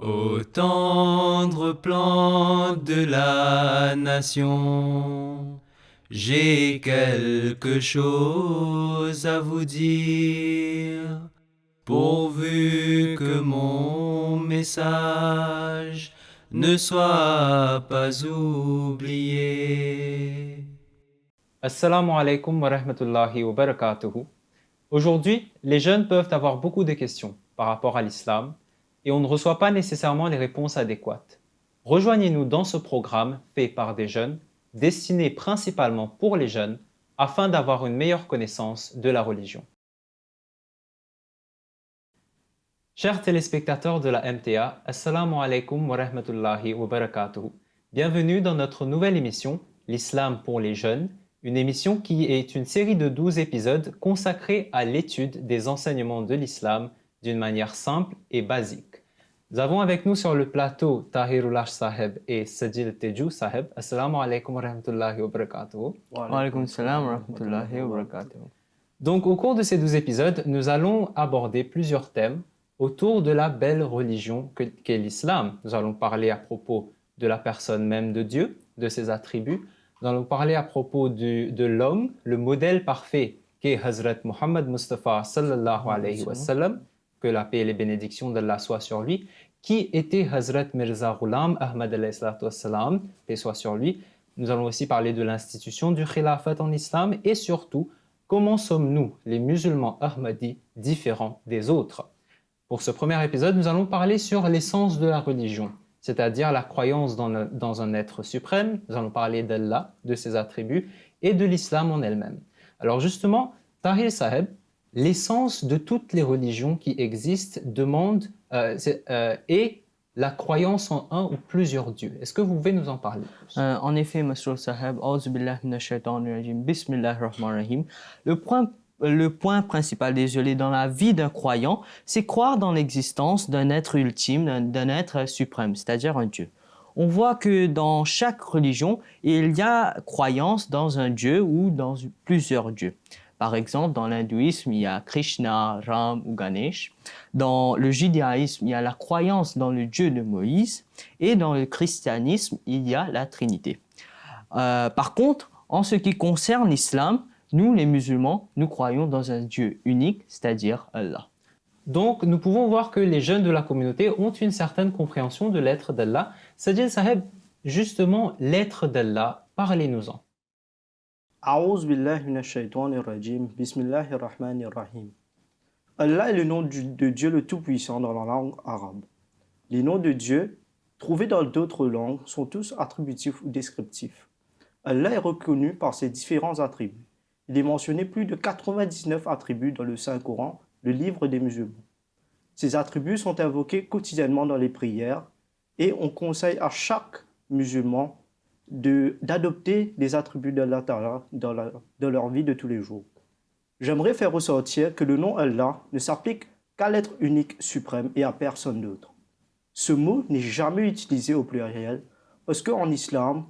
Ô tendre plante de la nation, j'ai quelque chose à vous dire, pourvu que mon message ne soit pas oublié. Assalamu alaikum wa rahmatullahi wa barakatuhu. Aujourd'hui, les jeunes peuvent avoir beaucoup de questions par rapport à l'islam et on ne reçoit pas nécessairement les réponses adéquates. Rejoignez-nous dans ce programme fait par des jeunes, destiné principalement pour les jeunes, afin d'avoir une meilleure connaissance de la religion. Chers téléspectateurs de la MTA, Assalamu alaikum wa rahmatullahi wa barakatuhu. Bienvenue dans notre nouvelle émission, L'Islam pour les jeunes, une émission qui est une série de 12 épisodes consacrés à l'étude des enseignements de l'islam d'une manière simple et basique. Nous avons avec nous sur le plateau Tahirullah Saheb et Sajil Teju Saheb. Assalamu alaikum wa rahmatullahi wa barakatuhu. Wa alaykum salam wa rahmatullahi wa barakatuh. Donc, au cours de ces 12 épisodes, nous allons aborder plusieurs thèmes autour de la belle religion qu'est l'islam. Nous allons parler à propos de la personne même de Dieu, de ses attributs. Nous allons parler à propos de l'homme, le modèle parfait qu'est Hazrat Muhammad Mustafa sallallahu alayhi wa sallam, que la paix et les bénédictions d'Allah soient sur lui, qui était Hazrat Mirza Ghulam Ahmad alayhi salatu wassalam, paix soit sur lui. Nous allons aussi parler de l'institution du khilafat en islam et surtout, comment sommes-nous, les musulmans ahmadis, différents des autres? Pour ce premier épisode, nous allons parler sur l'essence de la religion, c'est-à-dire la croyance dans un être suprême. Nous allons parler d'Allah, de ses attributs et de l'islam en elle-même. Alors justement, Tahir Saheb, l'essence de toutes les religions qui existent demande est la croyance en un ou plusieurs dieux. Est-ce que vous pouvez nous en parler plus? En effet, Masrour Sahab, Auzubillah minash shaitanir rajim, Bismillahir rahmanir rahim. Le point principal, désolé, dans la vie d'un croyant, c'est croire dans l'existence d'un être ultime, d'un être suprême, c'est-à-dire un Dieu. On voit que dans chaque religion, il y a croyance dans un Dieu ou dans plusieurs dieux. Par exemple, dans l'hindouisme, il y a Krishna, Ram ou Ganesh. Dans le judaïsme, il y a la croyance dans le Dieu de Moïse. Et dans le christianisme, il y a la Trinité. Par contre, en ce qui concerne l'islam, nous, les musulmans, nous croyons dans un Dieu unique, c'est-à-dire Allah. Donc, nous pouvons voir que les jeunes de la communauté ont une certaine compréhension de l'être d'Allah. Sajid Saheb, justement, l'être d'Allah, parlez-nous-en. A'ouz billahi minash shaitanir rajim. Bismillahir rahmanir rahim. Allah est le nom de Dieu le Tout-Puissant dans la langue arabe. Les noms de Dieu, trouvés dans d'autres langues, sont tous attributifs ou descriptifs. Allah est reconnu par ses différents attributs. Il est mentionné plus de 99 attributs dans le Saint-Coran, le livre des musulmans. Ces attributs sont invoqués quotidiennement dans les prières et on conseille à chaque musulman d'adopter les attributs d'Allah Ta'ala dans leur vie de tous les jours. J'aimerais faire ressortir que le nom Allah ne s'applique qu'à l'être unique suprême et à personne d'autre. Ce mot n'est jamais utilisé au pluriel parce qu'en islam,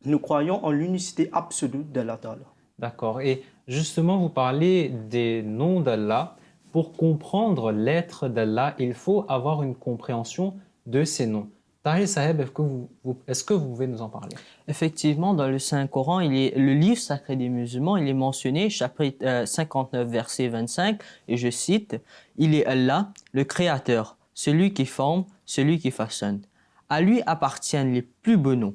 nous croyons en l'unicité absolue d'Allah Ta'ala. D'accord. Et justement, vous parlez des noms d'Allah. Pour comprendre l'être d'Allah, il faut avoir une compréhension de ces noms. Tahir Saheb, est-ce que vous pouvez nous en parler? Effectivement, dans le Saint-Coran, le livre sacré des musulmans, il est mentionné, chapitre 59, verset 25, et je cite, « Il est Allah, le Créateur, celui qui forme, celui qui façonne. À lui appartiennent les plus beaux noms.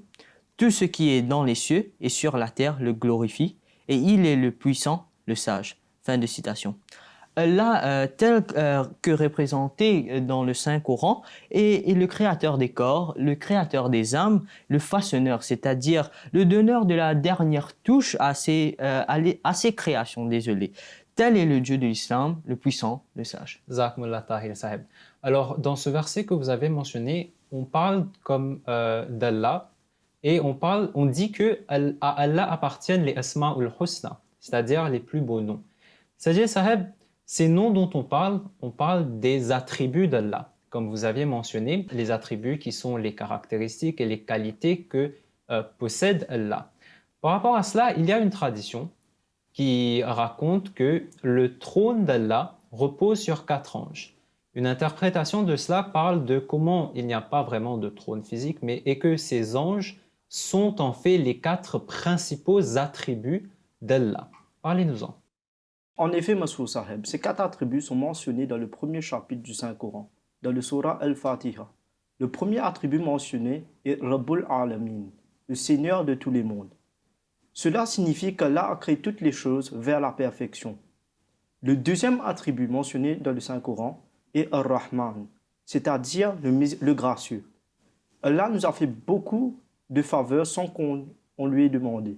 Tout ce qui est dans les cieux et sur la terre le glorifie, et il est le puissant, le sage. » Fin de citation. Allah, tel que représenté dans le Saint-Coran, est le créateur des corps, le créateur des âmes, le façonneur, c'est-à-dire le donneur de la dernière touche à ses créations, désolé. Tel est le Dieu de l'islam, le puissant, le sage. Jazakumullah Tahir Saheb. Alors, dans ce verset que vous avez mentionné, on parle comme d'Allah et on dit que à Allah appartiennent les Asma'ul Husna, c'est-à-dire les plus beaux noms. Sajid Saheb, ces noms dont on parle des attributs d'Allah. Comme vous aviez mentionné, les attributs qui sont les caractéristiques et les qualités que possède Allah. Par rapport à cela, il y a une tradition qui raconte que le trône d'Allah repose sur 4 anges. Une interprétation de cela parle de comment il n'y a pas vraiment de trône physique, et que ces anges sont en fait les 4 principaux attributs d'Allah. Parlez-nous-en. En effet, Masrou Saheb, ces 4 attributs sont mentionnés dans le premier chapitre du Saint-Coran, dans le Surah Al-Fatiha. Le premier attribut mentionné est Rabbul Alamin, le Seigneur de tous les mondes. Cela signifie qu'Allah a créé toutes les choses vers la perfection. Le deuxième attribut mentionné dans le Saint-Coran est Ar-Rahman, c'est-à-dire le gracieux. Allah nous a fait beaucoup de faveurs sans qu'on lui ait demandé.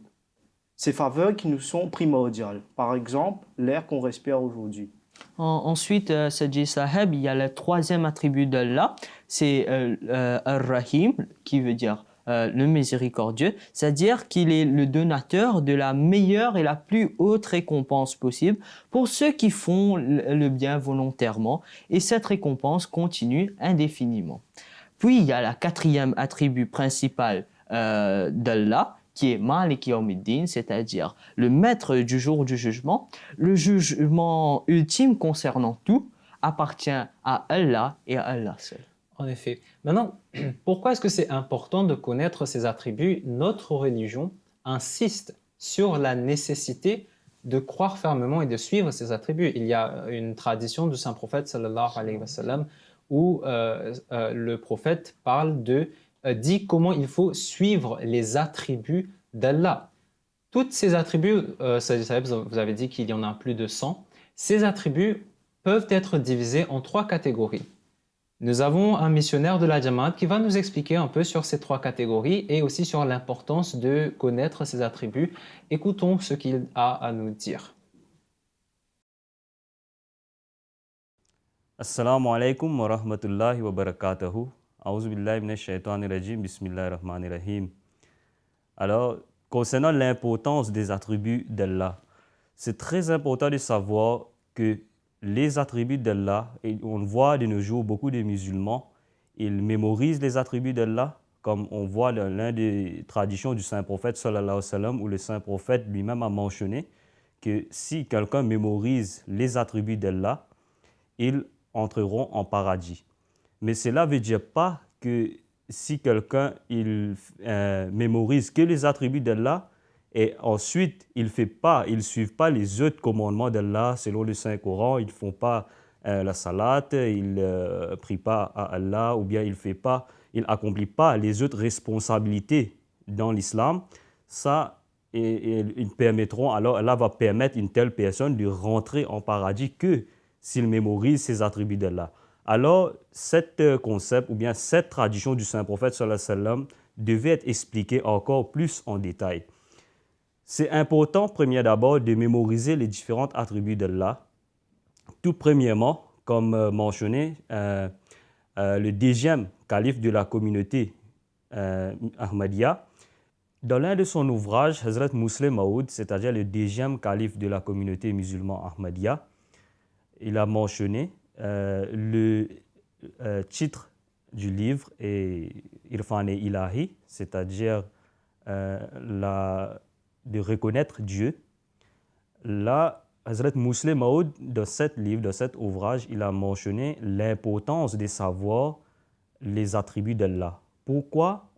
Ces faveurs qui nous sont primordiales, par exemple l'air qu'on respire aujourd'hui. Ensuite, Saji Saheb, il y a le troisième attribut d'Allah, c'est Ar-Rahim, qui veut dire le miséricordieux, c'est-à-dire qu'il est le donateur de la meilleure et la plus haute récompense possible pour ceux qui font le bien volontairement, et cette récompense continue indéfiniment. Puis, il y a le quatrième attribut principal d'Allah, qui est Malik Yawmiddin, c'est-à-dire le maître du jour du jugement. Le jugement ultime concernant tout appartient à Allah et à Allah seul. En effet. Maintenant, pourquoi est-ce que c'est important de connaître ces attributs? Notre religion insiste sur la nécessité de croire fermement et de suivre ces attributs. Il y a une tradition du saint prophète sallallahu alayhi wa sallam où le prophète dit comment il faut suivre les attributs d'Allah. Tous ces attributs, vous avez dit qu'il y en a plus de 100, ces attributs peuvent être divisés en 3 catégories. Nous avons un missionnaire de la Jamaat qui va nous expliquer un peu sur ces 3 catégories et aussi sur l'importance de connaître ces attributs. Écoutons ce qu'il a à nous dire. Assalamu alaikum wa rahmatullahi wa barakatuhu. A'udzubillahi minash shaitanir rajim. Bismillahir rahmanir rahim. Alors, concernant l'importance des attributs d'Allah, c'est très important de savoir que les attributs d'Allah, et on voit de nos jours beaucoup de musulmans, ils mémorisent les attributs d'Allah, comme on voit dans l'un des traditions du saint prophète sallallahu alayhi wa sallam, où le saint prophète lui-même a mentionné que si quelqu'un mémorise les attributs d'Allah, ils entreront en paradis. Mais cela ne veut dire pas que si quelqu'un mémorise que les attributs d'Allah et ensuite il ne suit pas les autres commandements d'Allah selon le Saint-Coran, ils ne font pas la salat, ils ne prient pas à Allah ou bien ils n'accomplissent pas les autres responsabilités dans l'islam, ça, ils permettront, alors Allah va permettre une telle personne de rentrer en paradis que s'il mémorise ces attributs d'Allah. Alors, cet concept ou bien cette tradition du saint prophète sallallahu alayhi wa sallam devait être expliquée encore plus en détail. C'est important, premier d'abord, de mémoriser les différents attributs d'Allah. Tout premièrement, comme mentionné, le deuxième calife de la communauté Ahmadiyya, dans l'un de son ouvrage, Hazrat Muslim Maud, c'est-à-dire le deuxième calife de la communauté musulmane Ahmadiyya, il a mentionné le titre du livre est Irfan et Ilahi, c'est-à-dire de reconnaître Dieu. Là, Hazrat Muslim Maud, dans cet livre, dans cet ouvrage, il a mentionné l'importance de savoir les attributs d'Allah. Pourquoi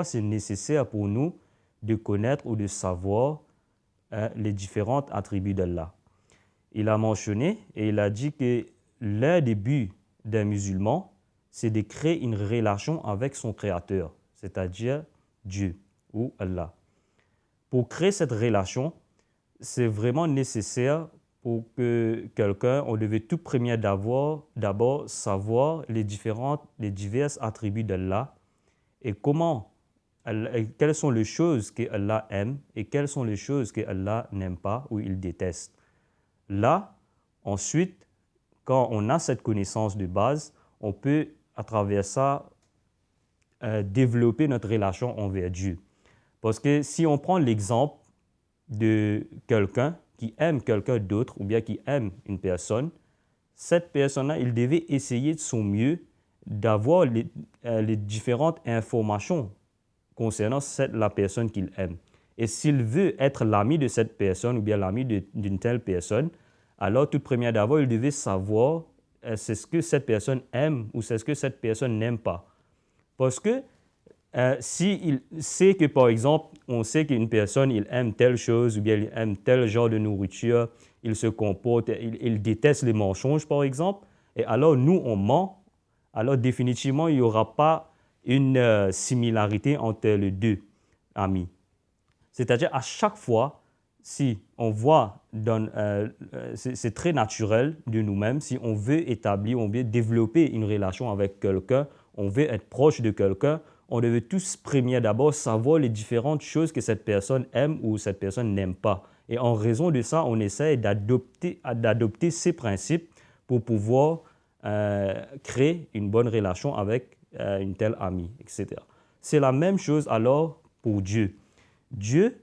c'est nécessaire pour nous de connaître ou de savoir les différents attributs d'Allah. Il a mentionné et il a dit que l'un des buts d'un musulman, c'est de créer une relation avec son Créateur, c'est-à-dire Dieu ou Allah. Pour créer cette relation, c'est vraiment nécessaire pour que quelqu'un, on devait tout premier d'abord savoir les divers attributs d'Allah et quelles sont les choses que Allah aime et quelles sont les choses que Allah n'aime pas ou il déteste. Là, ensuite, quand on a cette connaissance de base, on peut, à travers ça, développer notre relation envers Dieu. Parce que si on prend l'exemple de quelqu'un qui aime quelqu'un d'autre ou bien qui aime une personne, cette personne-là, il devait essayer de son mieux d'avoir les différentes informations concernant la personne qu'il aime. Et s'il veut être l'ami de cette personne ou bien l'ami d'une telle personne, alors tout premier d'abord, il devait savoir c'est ce que cette personne aime ou c'est ce que cette personne n'aime pas. Parce que s'il sait que, par exemple, on sait qu'une personne, il aime telle chose ou bien il aime tel genre de nourriture, il se comporte, il déteste les mensonges, par exemple, et alors nous, on ment, alors définitivement, il n'y aura pas une similarité entre les deux amis. C'est-à-dire, à chaque fois, si on voit, c'est très naturel de nous-mêmes, si on veut établir, on veut développer une relation avec quelqu'un, on veut être proche de quelqu'un, on devait tous premier d'abord savoir les différentes choses que cette personne aime ou cette personne n'aime pas. Et en raison de ça, on essaie d'adopter ces principes pour pouvoir créer une bonne relation avec une telle amie, etc. C'est la même chose alors pour Dieu. Dieu,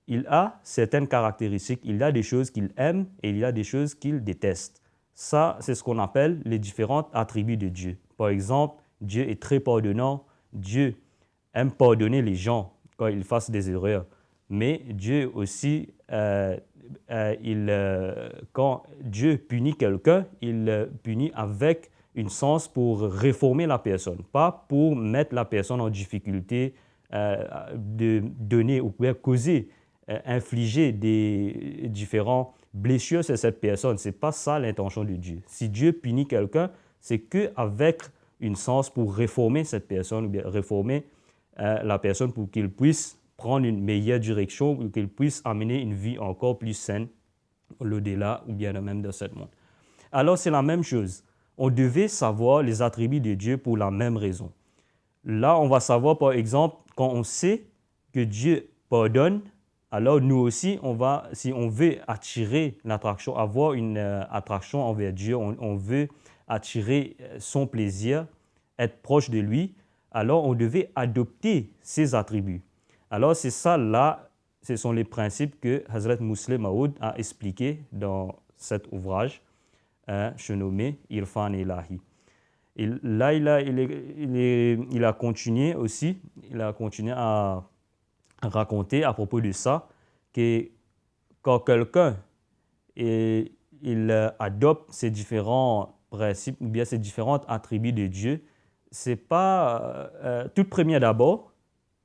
il a certaines caractéristiques, il a des choses qu'il aime et il y a des choses qu'il déteste. Ça, c'est ce qu'on appelle les différents attributs de Dieu. Par exemple, Dieu est très pardonnant, Dieu aime pardonner les gens quand ils fassent des erreurs. Mais Dieu aussi, quand Dieu punit quelqu'un, il punit avec une sens pour réformer la personne, pas pour mettre la personne en difficulté, de donner ou causer, infliger des différentes blessures sur cette personne. Ce n'est pas ça l'intention de Dieu. Si Dieu punit quelqu'un, c'est qu'avec une sens pour réformer cette personne ou bien réformer la personne pour qu'il puisse prendre une meilleure direction ou qu'il puisse amener une vie encore plus saine au-delà ou bien même dans ce monde. Alors c'est la même chose. On devait savoir les attributs de Dieu pour la même raison. Là, on va savoir par exemple, quand on sait que Dieu pardonne, alors nous aussi, si on veut attirer l'attraction, avoir une attraction envers Dieu, on veut attirer son plaisir, être proche de lui, alors on devait adopter ses attributs. Alors c'est ça là, ce sont les principes que Hazrat Muslim Maud a expliqués dans cet ouvrage, nommé Irfan Ilahi. Et là, il a continué aussi, à raconter à propos de ça, que quand quelqu'un il adopte ces différents principes ou bien ces différents attributs de Dieu, c'est pas tout premier d'abord,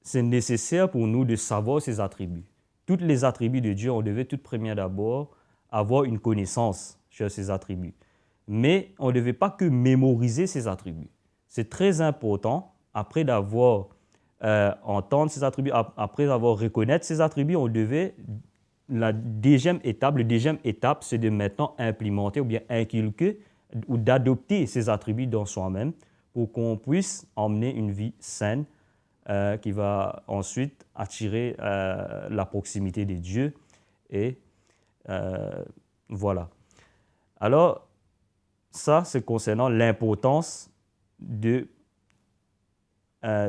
c'est nécessaire pour nous de savoir ces attributs. Tous les attributs de Dieu, on devait tout premier d'abord avoir une connaissance sur ces attributs. Mais on ne devait pas que mémoriser ces attributs. C'est très important, après d'avoir entendre ces attributs, après avoir reconnaître ces attributs, on devait, la deuxième étape, c'est de maintenant implémenter ou bien inculquer ou d'adopter ces attributs dans soi-même pour qu'on puisse emmener une vie saine qui va ensuite attirer la proximité de Dieu. Et voilà. Alors, ça, c'est concernant l'importance de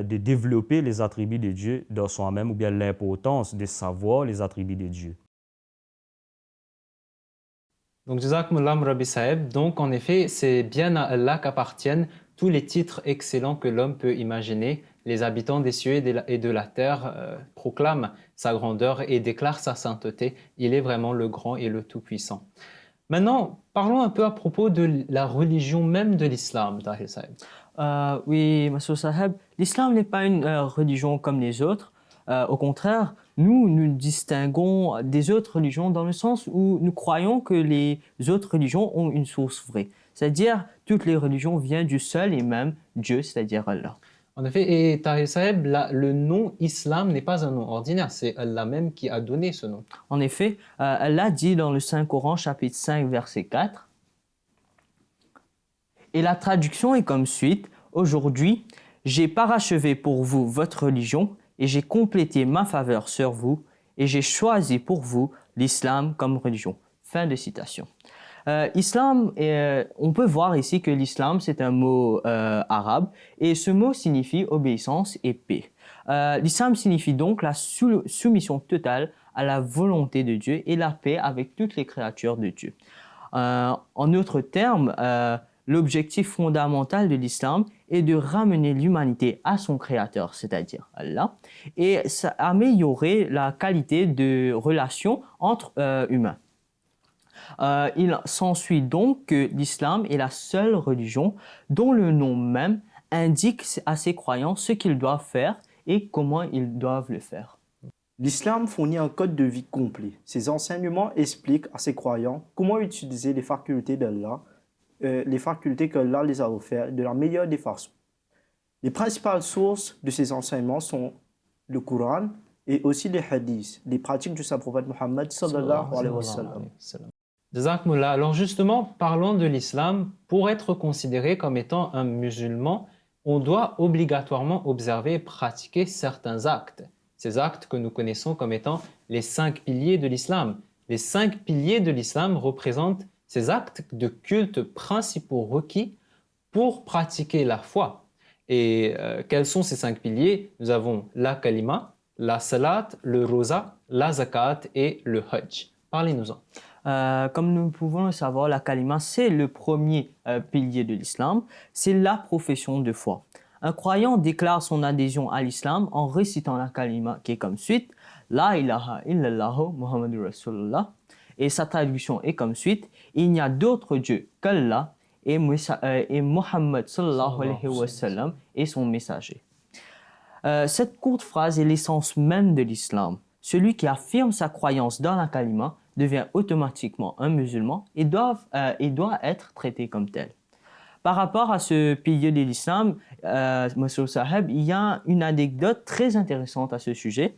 développer les attributs de Dieu dans soi-même ou bien l'importance de savoir les attributs de Dieu. Donc, Jazakumullah Rabbi Saheb. Donc, en effet, c'est bien à Allah qu'appartiennent tous les titres excellents que l'homme peut imaginer. Les habitants des cieux et de la terre proclament sa grandeur et déclarent sa sainteté. Il est vraiment le grand et le tout-puissant. Maintenant, parlons un peu à propos de la religion même de l'islam, Tahir Saheb. Oui, Massoud Saheb, l'islam n'est pas une religion comme les autres. Au contraire, nous distinguons des autres religions dans le sens où nous croyons que les autres religions ont une source vraie. C'est-à-dire, toutes les religions viennent du seul et même Dieu, c'est-à-dire Allah. En effet, et Tahir Saheb, le nom islam n'est pas un nom ordinaire, c'est Allah même qui a donné ce nom. En effet, Allah dit dans le Saint-Coran, chapitre 5, verset 4, et la traduction est comme suite, « Aujourd'hui, j'ai parachevé pour vous votre religion et j'ai complété ma faveur sur vous et j'ai choisi pour vous l'islam comme religion. » Fin de citation. Islam, on peut voir ici que l'islam c'est un mot arabe et ce mot signifie obéissance et paix. L'islam signifie donc la soumission totale à la volonté de Dieu et la paix avec toutes les créatures de Dieu. En d'autres termes, l'objectif fondamental de l'islam est de ramener l'humanité à son créateur, c'est-à-dire Allah, et améliorer la qualité de relation entre humains. Il s'ensuit donc que l'islam est la seule religion dont le nom même indique à ses croyants ce qu'ils doivent faire et comment ils doivent le faire. L'islam fournit un code de vie complet. Ses enseignements expliquent à ses croyants comment utiliser les facultés d'Allah, les facultés qu'Allah les a offertes de la meilleure des façons. Les principales sources de ces enseignements sont le Coran et aussi les hadiths, les pratiques du saint prophète Mohammed sallallahu alayhi wa sallam. Jazakumullah. Alors justement, parlons de l'islam. Pour être considéré comme étant un musulman, on doit obligatoirement observer et pratiquer certains actes. Ces actes que nous connaissons comme étant les 5 piliers de l'islam. Les 5 piliers de l'islam représentent ces actes de culte principaux requis pour pratiquer la foi. Et quels sont ces 5 piliers? Nous avons la kalima, la salat, le rosa, la zakat et le hajj. Parlez-nous-en. Comme nous pouvons le savoir, la kalima, c'est le premier pilier de l'islam, c'est la profession de foi. Un croyant déclare son adhésion à l'islam en récitant la kalima qui est comme suite La ilaha illallah Muhammadur Rasulullah, et sa traduction est comme suite il n'y a d'autre Dieu qu'Allah et Muhammad sallallahu alayhi wa sallam est son messager. Cette courte phrase est l'essence même de l'islam. Celui qui affirme sa croyance dans la kalima devient automatiquement un musulman et doit être traité comme tel. Par rapport à ce pilier de l'islam, Monsieur Saheb, il y a une anecdote très intéressante à ce sujet.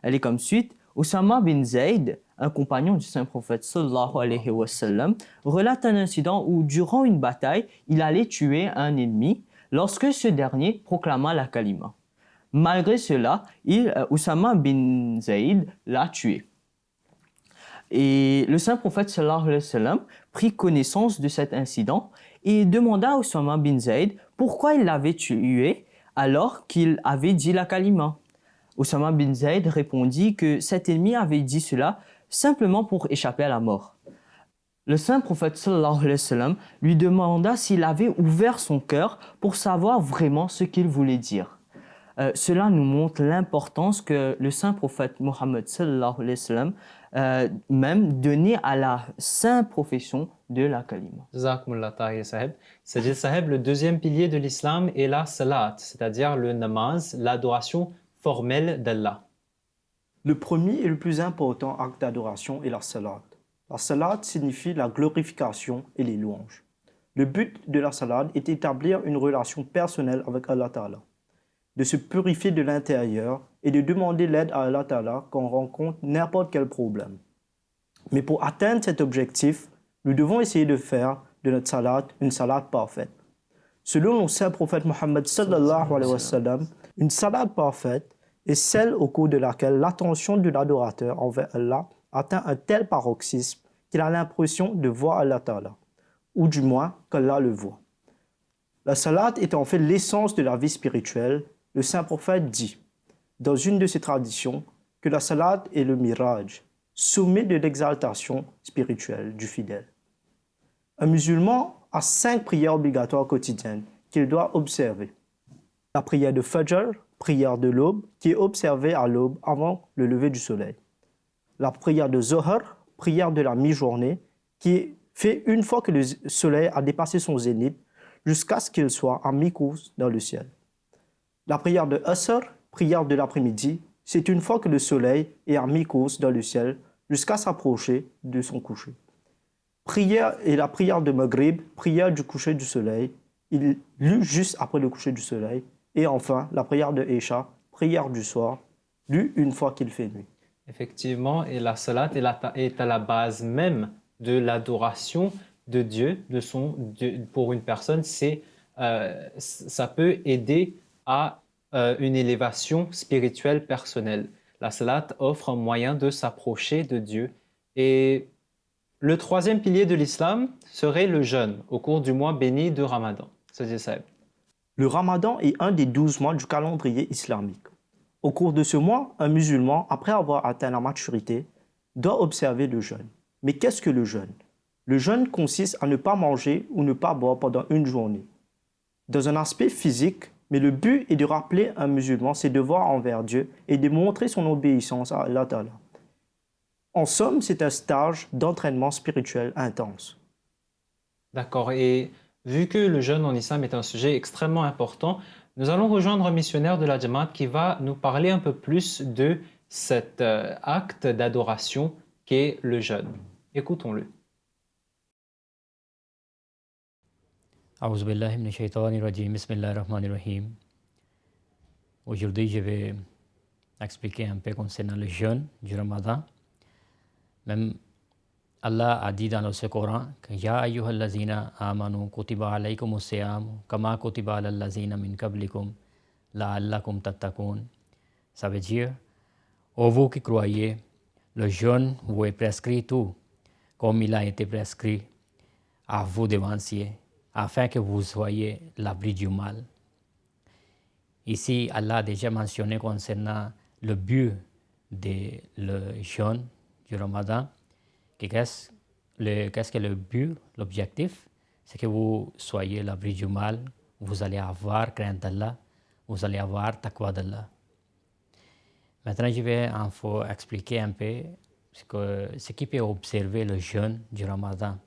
Elle est comme suite. Osama bin Zayd, un compagnon du saint prophète sallallahu alayhi wa sallam, relate un incident où, durant une bataille, il allait tuer un ennemi lorsque ce dernier proclama la kalima. Malgré cela, Osama bin Zayd l'a tué. Et le saint prophète sallallahu alayhi wa sallam prit connaissance de cet incident et demanda à Osama bin Zayd pourquoi il l'avait tué alors qu'il avait dit la kalima. Osama bin Zayd répondit que cet ennemi avait dit cela simplement pour échapper à la mort. Le saint prophète sallallahu alayhi wa sallam lui demanda s'il avait ouvert son cœur pour savoir vraiment ce qu'il voulait dire. Cela nous montre l'importance que le saint prophète Mohammed sallallahu alayhi wa sallam même donnait à la sainte profession de la kalima. Jazakumullah Tahir Saheb. Sajid Saheb, le deuxième pilier de l'islam est la salat, c'est-à-dire le namaz, l'adoration formelle d'Allah. Le premier et le plus important acte d'adoration est la salat. La salat signifie la glorification et les louanges. Le but de la salat est d'établir une relation personnelle avec Allah Ta'ala, de se purifier de l'intérieur et de demander l'aide à Allah Ta'ala quand on rencontre n'importe quel problème. Mais pour atteindre cet objectif, nous devons essayer de faire de notre salat une salat parfaite. Selon le saint prophète Mohammed sallallahu alayhi wa sallam, une salat parfaite est celle au cours de laquelle l'attention de l'adorateur envers Allah atteint un tel paroxysme qu'il a l'impression de voir Allah Ta'ala, ou du moins qu'Allah le voit. La salat est en fait l'essence de la vie spirituelle. Le saint prophète dit, dans une de ses traditions, que la salat est le miraj, sommet de l'exaltation spirituelle du fidèle. Un musulman a 5 prières obligatoires quotidiennes qu'il doit observer. La prière de Fajr, prière de l'aube, qui est observée à l'aube avant le lever du soleil. La prière de Zohar, prière de la mi-journée, qui est faite une fois que le soleil a dépassé son zénith, jusqu'à ce qu'il soit en mi-course dans le ciel. La prière de Asr, prière de l'après-midi, c'est une fois que le soleil est en mi-course dans le ciel, jusqu'à s'approcher de son coucher. Prière et la prière de Maghrib, prière du coucher du soleil, il lut juste après le coucher du soleil. Et enfin, la prière de Isha, prière du soir, lue une fois qu'il fait nuit. Effectivement, et la salat est à la base même de l'adoration de Dieu, pour une personne. Ça peut aider à une élévation spirituelle personnelle. La salat offre un moyen de s'approcher de Dieu. Et le troisième pilier de l'islam serait le jeûne au cours du mois béni de Ramadan. C'est ça. Le Ramadan est un des 12 mois du calendrier islamique. Au cours de ce mois, un musulman, après avoir atteint la maturité, doit observer le jeûne. Mais qu'est-ce que le jeûne? Le jeûne consiste à ne pas manger ou ne pas boire pendant une journée. Dans un aspect physique, mais le but est de rappeler un musulman ses devoirs envers Dieu et de montrer son obéissance à Allah Ta'ala. En somme, c'est un stage d'entraînement spirituel intense. D'accord. Et vu que le jeûne en islam est un sujet extrêmement important, nous allons rejoindre un missionnaire de la Jamaat qui va nous parler un peu plus de cet acte d'adoration qu'est le jeûne. Écoutons-le. A'udhu billahi minash shaitanir rajim. Bismillahir rahmanir rahim. Aujourd'hui, je vais expliquer un peu concernant le jeûne du Ramadan. Même Allah a dit dans le Coran que Ya ayyuhallazina amanu kutiba alaykumus siyam kama kutiba alal lazina min qablikum la'allakum tattaqun. Ça veut dire, ô vous qui croyez, le jeûne vous est prescrit tout, comme il a été prescrit à vous devanciers, afin que vous soyez l'abri du mal. Ici, Allah a déjà mentionné concernant le but de le jeûne du Ramadan. Qu'est-ce que le but, l'objectif? C'est que vous soyez l'abri du mal, vous allez avoir crainte d'Allah, vous allez avoir taqwa d'Allah. Maintenant, je vais expliquer un peu ce qui peut observer le jeûne du Ramadan.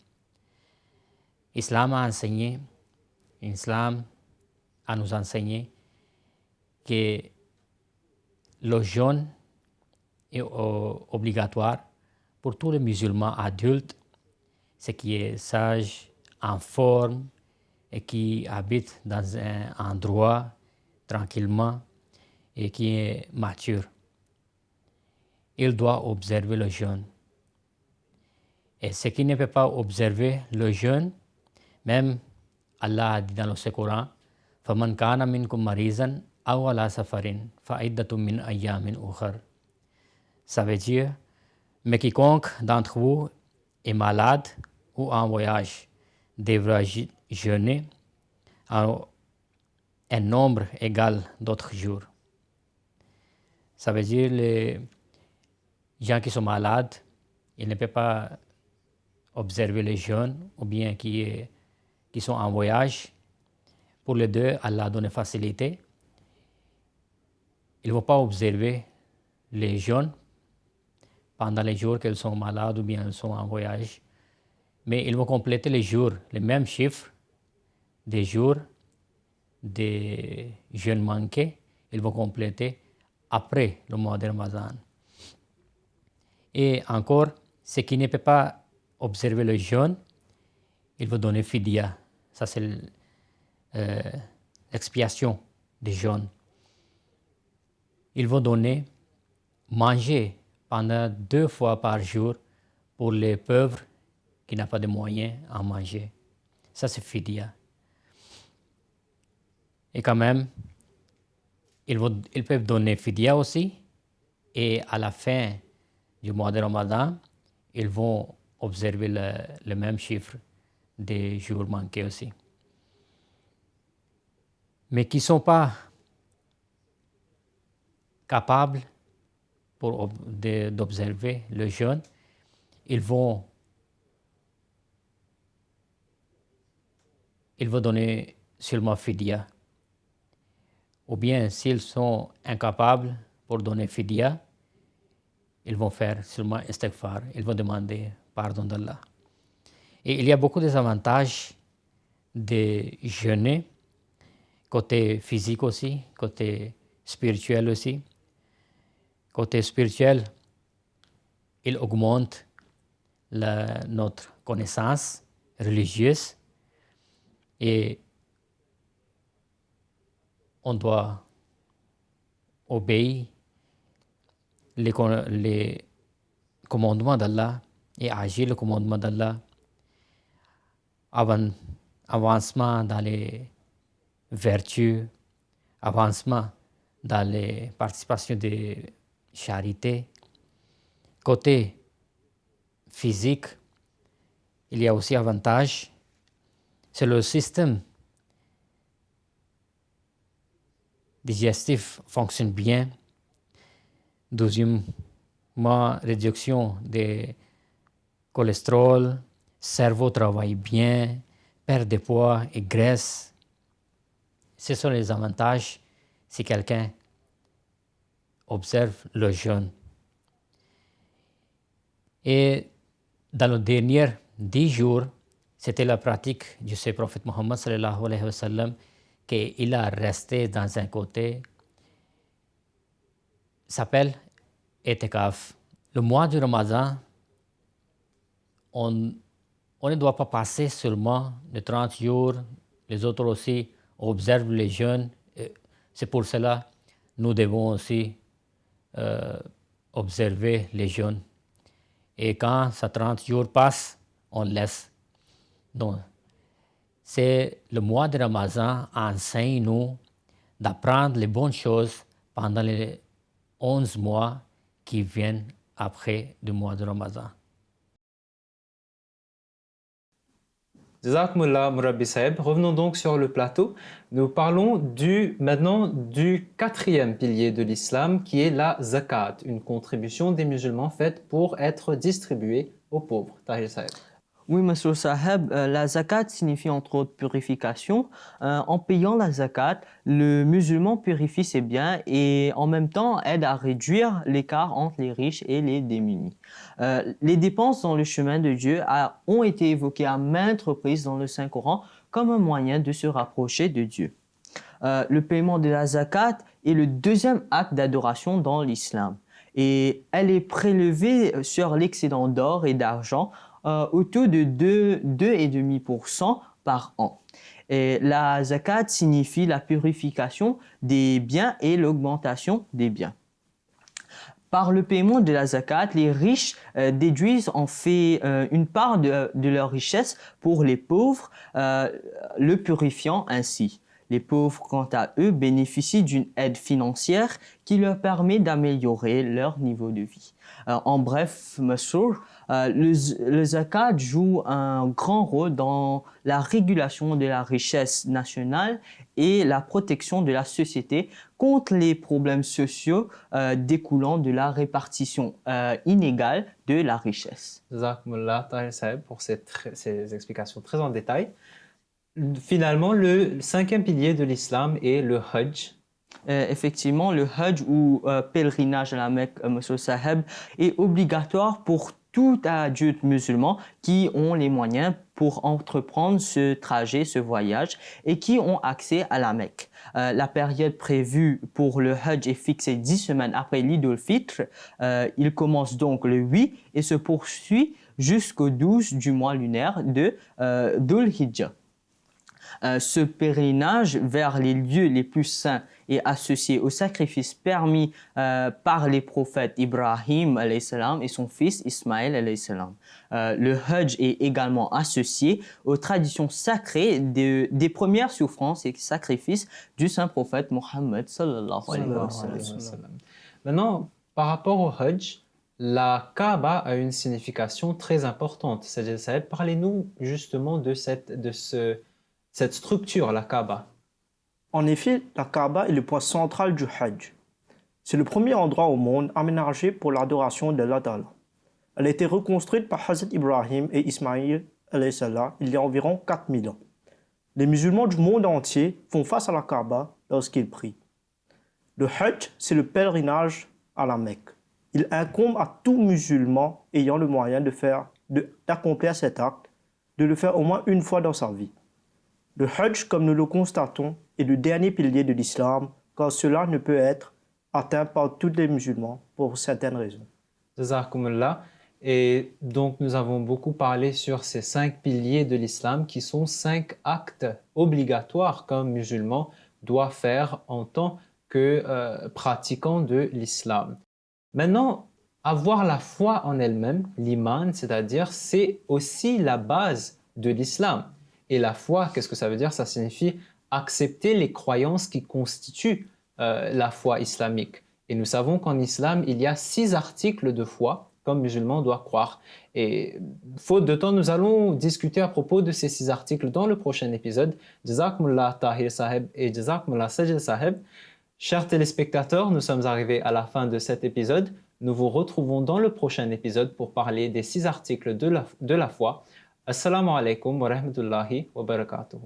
L'Islam a nous enseigné que le jeûne est obligatoire pour tous les musulmans adultes, ceux qui est sage, en forme et qui habitent dans un endroit tranquillement et qui est mature. Il doit observer le jeûne. Et ceux qui ne peuvent pas observer le jeûne, même Allah a dit dans le Coran, فَمَنْ كَانَ مِنْكُمْ مَرِيضًا أَوْ عَلَى سَفَرٍ فَعِدَّةٌ مِنْ أَيَّامٍ أُخَرَ. Ça veut dire, mais quiconque d'entre vous est malade ou en voyage devra jeûner un nombre égal d'autres jours. Ça veut dire les gens qui sont malades, ils ne peuvent pas observer le jeûne, ou bien qui sont en voyage. Pour les deux, Allah a donné facilité. Ils ne vont pas observer les jeûnes pendant les jours qu'ils sont malades ou bien ils sont en voyage. Mais ils vont compléter les jours, les mêmes chiffres des jours des jeûnes manqués, ils vont compléter après le mois de Ramadan. Et encore, ceux qui ne peuvent pas observer le jeûne, ils vont donner fidya. Ça, c'est l'expiation des jeûnes. Ils vont donner manger pendant 2 fois par jour pour les pauvres qui n'ont pas de moyens à manger. Ça, c'est fidya. Et quand même, ils peuvent donner fidya aussi. Et à la fin du mois de Ramadan, ils vont observer le même chiffre des jours manqués aussi. Mais qui ne sont pas capables d'observer le jeûne, ils vont donner seulement fidya. Ou bien, s'ils sont incapables pour donner fidya, ils vont faire seulement istighfar, ils vont demander pardon d'Allah. Et il y a beaucoup d'avantages de jeûner, côté physique aussi, côté spirituel aussi. Côté spirituel, il augmente notre connaissance religieuse et on doit obéir les commandements d'Allah et agir le commandement d'Allah. Avancement dans les vertus, avancement dans les participations de charité. Côté physique, il y a aussi avantage. C'est le système digestif fonctionne bien. Deuxièmement, réduction des cholestérol, cerveau travaille bien, perte de poids et graisse. Ce sont les avantages si quelqu'un observe le jeûne. Et dans les derniers 10 jours, c'était la pratique du Saint prophète Mohammed sallallahu alayhi wa sallam qu'il a resté dans un côté, s'appelle Etekaf. Le mois du Ramadan, on ne doit pas passer seulement les 30 jours, les autres aussi observent les jeûnes. C'est pour cela que nous devons aussi observer les jeûnes. Et quand ces 30 jours passent, on laisse. Donc, c'est le mois de Ramadan enseigne-nous d'apprendre les bonnes choses pendant les 11 mois qui viennent après le mois de Ramadan. Jazakumullah Murabbi Saheb. Revenons donc sur le plateau. Nous parlons maintenant du quatrième pilier de l'islam qui est la zakat, une contribution des musulmans faite pour être distribuée aux pauvres. Tahir Saheb. Oui, Monsieur Saheb, la zakat signifie entre autres purification. En payant la zakat, le musulman purifie ses biens et en même temps aide à réduire l'écart entre les riches et les démunis. Les dépenses dans le chemin de Dieu ont été évoquées à maintes reprises dans le Saint-Coran comme un moyen de se rapprocher de Dieu. Le paiement de la zakat est le deuxième acte d'adoration dans l'islam et elle est prélevée sur l'excédent d'or et d'argent au taux de 2,5% par an. Et la zakat signifie la purification des biens et l'augmentation des biens. Par le paiement de la zakat, les riches déduisent en fait une part de leur richesse pour les pauvres, le purifiant ainsi. Les pauvres, quant à eux, bénéficient d'une aide financière qui leur permet d'améliorer leur niveau de vie. En bref, Massour, le zakat joue un grand rôle dans la régulation de la richesse nationale et la protection de la société contre les problèmes sociaux découlant de la répartition inégale de la richesse. Jazakumullah Tahir Saheb pour ces explications très en détail. Finalement, le cinquième pilier de l'islam est le Hajj. Effectivement, le Hajj ou pèlerinage à la Mecque, Monsieur Saheb, est obligatoire pour tout adulte musulman qui ont les moyens pour entreprendre ce trajet, ce voyage et qui ont accès à la Mecque. La période prévue pour le Hajj est fixée 10 semaines après l'Eid al-Fitr. Il commence donc le 8 et se poursuit jusqu'au 12 du mois lunaire de Dhul Hijjah. Ce pèlerinage vers les lieux les plus saints est associé au sacrifice permis par les prophètes Ibrahim alayhi salam et son fils Ismaël alayhi salam. Le Hajj est également associé aux traditions sacrées des premières souffrances et sacrifices du saint prophète Mohammed sallallahu alayhi wa sallam. Maintenant, par rapport au Hajj, la Kaaba a une signification très importante. C'est-à-dire, parlez-nous justement de cette structure, la Kaaba. En effet, la Kaaba est le point central du Hajj. C'est le premier endroit au monde aménagé pour l'adoration d'Allah Ta'ala. Elle a été reconstruite par Hazrat Ibrahim et Ismaïl alayhi salam il y a environ 4000 ans. Les musulmans du monde entier font face à la Kaaba lorsqu'ils prient. Le Hajj, c'est le pèlerinage à la Mecque. Il incombe à tout musulman ayant le moyen d'accomplir cet acte, de le faire au moins une fois dans sa vie. Le Hajj, comme nous le constatons, est le dernier pilier de l'islam, car cela ne peut être atteint par tous les musulmans pour certaines raisons. Jazakumullah. Et donc, nous avons beaucoup parlé sur ces 5 piliers de l'islam qui sont 5 actes obligatoires qu'un musulman doit faire en tant que pratiquant de l'islam. Maintenant, avoir la foi en elle-même, l'iman, c'est-à-dire, c'est aussi la base de l'islam. Et la foi, qu'est-ce que ça veut dire? Ça signifie accepter les croyances qui constituent la foi islamique. Et nous savons qu'en islam, il y a 6 articles de foi qu'un musulman doit croire. Et faute de temps, nous allons discuter à propos de ces 6 articles dans le prochain épisode. Jazakumullah Tahir Saheb et Jazakumullah Sajid Saheb. Chers téléspectateurs, nous sommes arrivés à la fin de cet épisode. Nous vous retrouvons dans le prochain épisode pour parler des 6 articles de la foi. Assalamu alaikum wa rahmatullahi wa barakatuh.